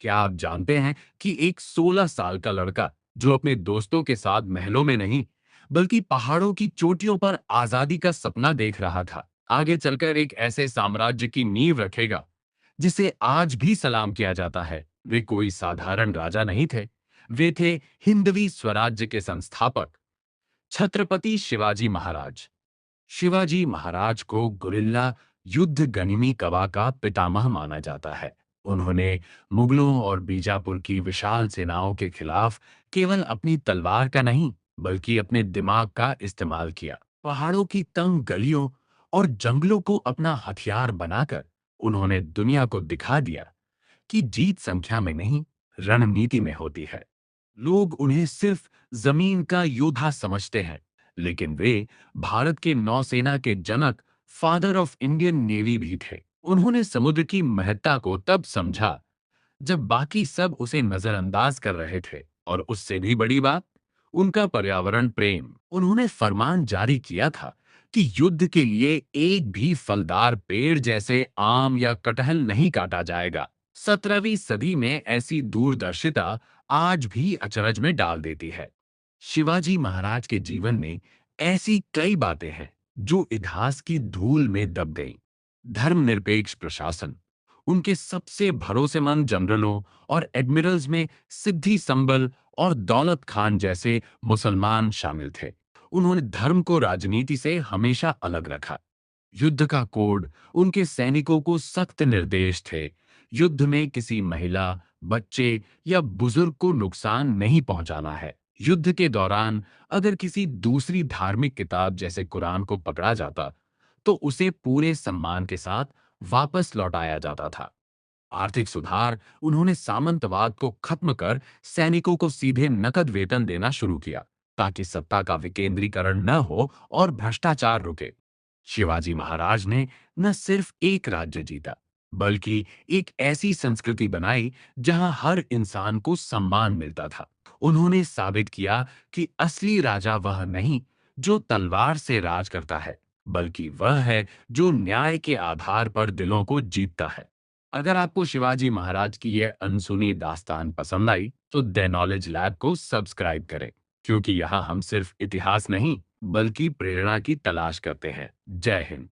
क्या आप जानते हैं कि एक 16 साल का लड़का जो अपने दोस्तों के साथ महलों में नहीं बल्कि पहाड़ों की चोटियों पर आजादी का सपना देख रहा था, आगे चलकर एक ऐसे साम्राज्य की नींव रखेगा जिसे आज भी सलाम किया जाता है। वे कोई साधारण राजा नहीं थे, वे थे हिंदवी स्वराज्य के संस्थापक, छत्रपति शिवाजी महाराज। शिवाजी महाराज को गुरिल्ला युद्ध गनिमी कवा का पितामह माना जाता है। उन्होंने मुगलों और बीजापुर की विशाल सेनाओं के खिलाफ केवल अपनी तलवार का नहीं बल्कि अपने दिमाग का इस्तेमाल किया। पहाड़ों की तंग गलियों और जंगलों को अपना हथियार बनाकर उन्होंने दुनिया को दिखा दिया कि जीत संख्या में नहीं, रणनीति में होती है। लोग उन्हें सिर्फ जमीन का योद्धा समझते हैं, लेकिन वे भारत के नौसेना के जनक, फादर ऑफ इंडियन नेवी भी थे। उन्होंने समुद्र की महत्ता को तब समझा जब बाकी सब उसे नजरअंदाज कर रहे थे, और उससे भी बड़ी बात, उनका पर्यावरण प्रेम। उन्होंने फरमान जारी किया था कि युद्ध के लिए एक भी फलदार पेड़ जैसे आम या कटहल नहीं काटा जाएगा। 17वीं सदी में ऐसी दूरदर्शिता आज भी अचरज में डाल देती है। शिवाजी महाराज के जीवन में ऐसी कई बातें हैं जो इतिहास की धूल में दब गईं। धर्मनिरपेक्ष प्रशासन, उनके सबसे भरोसेमंद जनरलों और एडमिरल्स में सिद्धि संबल और दौलत खान जैसे मुसलमान शामिल थे। उन्होंने धर्म को राजनीति से हमेशा अलग रखा। युद्ध का कोड, उनके सैनिकों को सख्त निर्देश थे। युद्ध में किसी महिला, बच्चे या बुजुर्ग को नुकसान नहीं पहुंचाना है। युद्ध के दौरान अगर किसी दूसरी धार्मिक किताब जैसे कुरान को पकड़ा जाता तो उसे पूरे सम्मान के साथ वापस लौटाया जाता था। आर्थिक सुधार, उन्होंने सामंतवाद को खत्म कर सैनिकों को सीधे नकद वेतन देना शुरू किया ताकि सत्ता का विकेंद्रीकरण न हो और भ्रष्टाचार रुके। शिवाजी महाराज ने न सिर्फ एक राज्य जीता बल्कि एक ऐसी संस्कृति बनाई जहां हर इंसान को सम्मान मिलता था। उन्होंने साबित किया कि असली राजा वह नहीं जो तलवार से राज करता है, बल्कि वह है जो न्याय के आधार पर दिलों को जीतता है। अगर आपको शिवाजी महाराज की यह अनसुनी दास्तान पसंद आई तो द नॉलेज लैब को सब्सक्राइब करें, क्योंकि यहाँ हम सिर्फ इतिहास नहीं बल्कि प्रेरणा की तलाश करते हैं। जय हिंद।